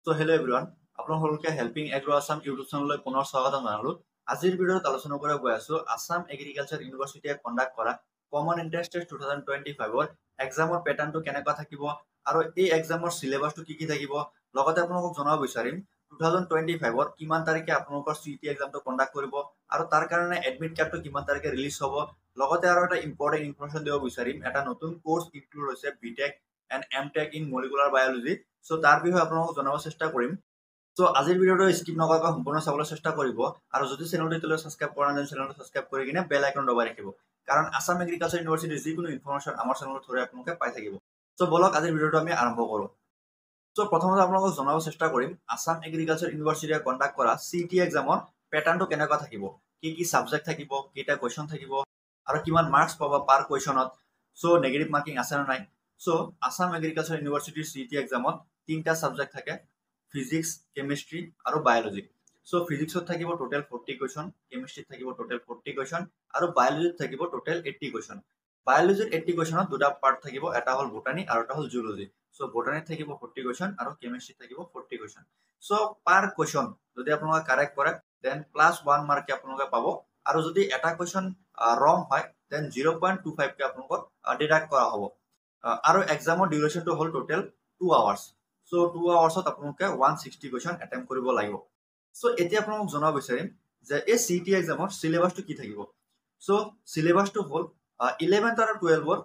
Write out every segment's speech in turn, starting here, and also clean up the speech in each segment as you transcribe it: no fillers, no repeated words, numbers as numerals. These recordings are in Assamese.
So hello everyone, আপোনালোকে হেল্পিং এগ্ৰো আসাম ইউটিউব চেনেললৈ পুনৰ স্বাগতম জনালো। আজিৰ ভিডিঅ'ত আলোচনা কৰিব গৈ আছো আসাম এগ্ৰিকালচাৰ ইউনিভাৰ্চিটিয়ে কণ্ডাক্ট কৰা কমন এন্ট্ৰেন্স টেষ্ট 2025 ৰ এক্সামৰ প্যাটাৰ্নটো কেনেকুৱা থাকিব আৰু এই এক্সামৰ সিলেবাসটো কি থাকিব, লগতে আপোনালোকক জনাব বিচাৰিম 2025 ৰ কিমান তাৰিখে আপোনালোকৰ সিটি এক্সামটো কণ্ডাক্ট কৰিব আৰু তাৰ কাৰণে এডমিট কাৰ্ডটো কিমান তাৰিখে ৰিলিজ হ'ব। লগতে আৰু এটা ইম্পৰ্টেন্ট ইনফৰমেশন দিব বিচাৰিম, এটা নতুন কোৰ্স ইনক্লুড হৈছে BTech and MTech in molecular biology. So তাৰ বিষয়ে আপোনালোকক জনাব চেষ্টা কৰিম। সো আজিৰ ভিডিঅ'টো স্কিপ নকৰাকৈ সম্পূৰ্ণ চাবলৈ চেষ্টা কৰিব আৰু যদি চেনেলটো এতিয়ালৈ সাবস্ক্ৰাইব কৰা নাই চেনেলটো সাবস্ক্ৰাইব কৰি কিনে বেল আইকন দবাই ৰাখিব, কাৰণ আসাম এগ্ৰিকালচাৰ ইউনিভাৰ্চিটিৰ যিকোনো ইনফৰমেশন আমাৰ চেনেলৰ থ্ৰুৰে আপোনালোকে পাই থাকিব। সো বলক আজিৰ ভিডিঅ'টো আমি আৰম্ভ কৰোঁ। সো প্ৰথমতে আপোনালোকক জনাব চেষ্টা কৰিম আসাম এগ্ৰিকালচাৰ ইউনিভাৰ্চিটিয়ে কণ্ডাক্ট কৰা সিটি এক্সামৰ প্যাটাৰ্নটো কেনেকুৱা থাকিব, কি সাবজেক্ট থাকিব, কেইটা কোৱেশ্চন থাকিব আৰু কিমান মাৰ্কস পাব পাৰ কোৱেশ্চনত। সো নেগেটিভ মাৰ্কিং আছে না নাই। সো আসাম এগ্ৰিকালচাৰ ইউনিভাৰ্চিটিৰ সিটি এক্সামত তিনটা সাবজেক্ট থাকে, ফিজিক্স, কেমিস্ট্ৰি আৰু বায়োলজি। সো ফিজিক্সত থাকিব টোটাল 40 কোৱেশ্চন, কেমিস্ট্ৰিত থাকিব টোটাল 40 কোৱেশ্চন আৰু বায়োলজিত থাকিব টোটাল 80 কোৱেশ্চন। বায়োলজিৰ 80 কোৱেশ্চনত দুটা পাৰ্ট থাকিব, এটা হল বোটানি আৰু এটা হল জুলজি। সো বোটানিত থাকিব 40 কোৱেশ্চন আৰু কেমিস্ট্ৰিত থাকিব 40 কোৱেশ্চন। সো পাৰ কোৱেশ্চন যদি আপোনালোকে কাৰেক্ট কৰে দেন +1 মাৰ্ক আপোনালোকে পাব, আৰু যদি এটা কোৱেশ্চন ৰং হয় দেন 0.25 কে আপোনালোকক ডিডাক্ট কৰা হ'ব। আৰু এক্সামৰ ডিউৰেশ্যনটো হল টোটাল 2 আৱাৰ্স। সো 2 আৱাৰ্সত আপোনালোকে 160 কোৱেশ্চন এটেম্প কৰিব লাগিব। সো এতিয়া আপোনালোকক জনাব বিচাৰিম যে এই সিটি এক্সামৰ সিলেবাসটো কি থাকিব। সো সিলেবাসটো হল 11th আৰু 12th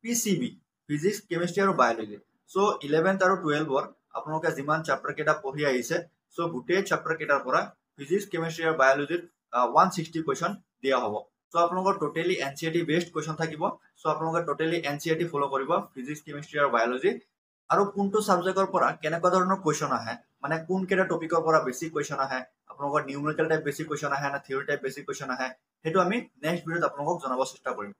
পিসিবি, ফিজিক্স, কেমিস্ট্ৰি আৰু বায়োলজি। সো 11th আৰু 12th আপোনালোকে যিমান চেপ্টাৰ কেইটা পঢ়ি আহিছে, সো গোটেই চেপ্টাৰ কেইটাৰ পৰা ফিজিক্স, কেমিস্ট্ৰি আৰু বায়োলজিৰ 160 কোৱেশ্চন দিয়া হ'ব। সো আপোনালোকৰ টোটালি এনসিইআৰটি বেসড কোৱেশ্চন থাকিব। সো আপোনালোকে টোটালি এনসিইআৰটি ফলো কৰিব ফিজিক্স, কেমিস্ট্ৰি আৰু বায়োলজি। আৰু কোনটো সাবজেক্টৰ পৰা কেনেকুৱা ধৰণৰ কোৱেশ্চন আহে, মানে কোন কেইটা টপিকৰ পৰা বেছি কোৱেশ্চন আহে, আপোনালোকৰ নিউমেৰিকেল টাইপ বেছি কোৱেশ্চন আহে না থিওৰি টাইপ বেছি কোৱেশ্চন আহে, সেইটো আমি নেক্সট ভিডিঅ'ত আপোনালোকক জনাব চেষ্টা কৰিম।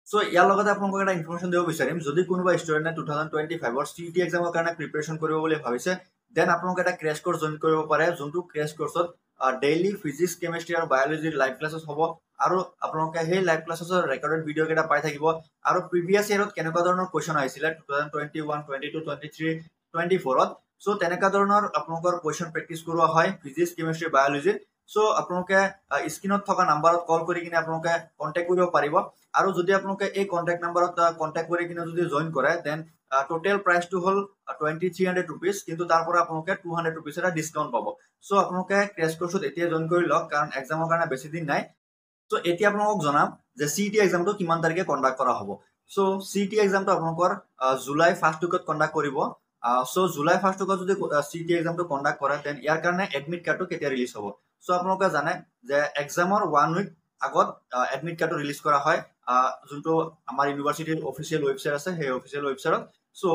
সো ইয়াৰ লগতে আপোনালোকক এটা ইনফৰমেশন দিব বিচাৰিম, যদি কোনোবা ষ্টুডেণ্টে 2025 ৰ সিটি এক্সামৰ কাৰণে প্ৰিপাৰেচন কৰিব বুলি ভাবিছে দেন আপোনালোকে এটা ক্ৰেশ কোৰ্স জইন কৰিব পাৰে, যোনটো ক্ৰেশ কোৰ্সত ডেইলি ফিজিক্স, কেমিস্ট্ৰি আৰু বায়োলজিৰ লাইভ ক্লাसेस হ'ব আৰু আপোনালোকে সেই লাইভ ক্লাसेছৰ ৰেকৰ্ডেড ভিডিঅ' কেইটা পাই থাকিব। আৰু প্ৰিভিয়াছ ইয়াৰত কেনেকুৱা ধৰণৰ কোৱেশ্চন আহিছিলে 2021, 22, 23, 24ত, সো তেনেকুৱা ধৰণৰ আপোনালোকৰ কোৱেশ্চন প্ৰেক্টিছ কৰোৱা হয় ফিজিক্স, কেমিস্ট্ৰি, বায়োলজিৰ। সো আপোনালোকে স্ক্ৰীনত থকা নাম্বাৰত কল কৰি কিনে আপোনালোকে কন্টেক্ট কৰিব পাৰিব, আৰু যদি আপোনালোকে এই কন্টেক্ট নাম্বাৰত কন্টেক্ট কৰি কিনে যদি জইন কৰে দেন টোটেল প্ৰাইচটো হল 2300 ৰুপিজ, কিন্তু তাৰ পৰা আপোনালোকে 200 ৰুপিজ এটা ডিসকাউন্ট পাব। সো আপোনালোকে ক্ৰেশ কোৰ্সত এতিয়া জইন কৰি লওক, কাৰণ এক্সামৰ কাৰণে বেছি দিন নাই। সো এতিয়া আপোনালোকক জনাম যে সিটি এক্সামটো কিমান তাৰিখে কণ্ডাক্ট কৰা হ'ব। সো সিটি এক্সামটো আপোনালোকৰ জুলাই 1st উইকত কণ্ডাক্ট কৰিব। সো জুলাই 1st উইকত যদি সিটি এক্সামটো কণ্ডাক্ট কৰে দেন ইয়াৰ কাৰণে এডমিট কাৰ্ডটো কেতিয়া ৰিলিজ হ'ব। সো আপোনালোকে জানে যে এক্সামৰ 1 উইক আগত এডমিট কাৰ্ডটো ৰিলিজ কৰা হয়, যোনটো আমাৰ ইউনিভাৰ্চিটিৰ অফিচিয়েল ৱেবসাইট আছে সেই অফিচিয়েল ৱেবসাইটত। সো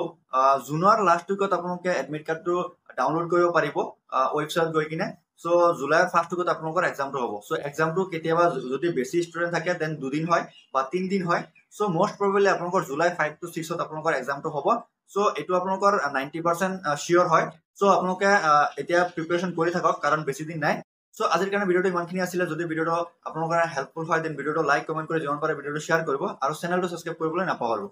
জুনৰ লাষ্ট উইকত আপোনালোকে এডমিট কাৰ্ডটো ডাউনলোড কৰিব পাৰিব ৱেবসাইটত গৈ কিনে। সো জুলাইৰ 1st উইকত আপোনালোকৰ এক্সামটো হ'ব। সো এক্সামটো কেতিয়াবা যদি বেছি ষ্টুডেণ্ট থাকে দেন 2 দিন হয় বা 3 দিন হয়। সো মোষ্ট প্ৰবেবলি আপোনালোকৰ জুলাই 5 to 6ত আপোনালোকৰ এক্সামটো হ'ব। সো এইটো আপোনালোকৰ 90% শিওৰ হয়। সো আপোনালোকে এতিয়া প্ৰিপাৰেচন কৰি থাকক, কাৰণ বেছি দিন নাই। সো আজিৰ কাৰণে ভিডিঅ'টো ইমানখিনি আছিলে। যদি ভিডিঅ'টো আপোনালোকৰ হেল্পফুল হয় দেন ভিডিঅ'টো লাইক, কমেন্ট কৰি যিমান পাৰে ভিডিঅ'টো শ্বেয়াৰ কৰিব আৰু চেনেলটো সাবস্ক্ৰাইব কৰিবলৈ নাপাহৰিব।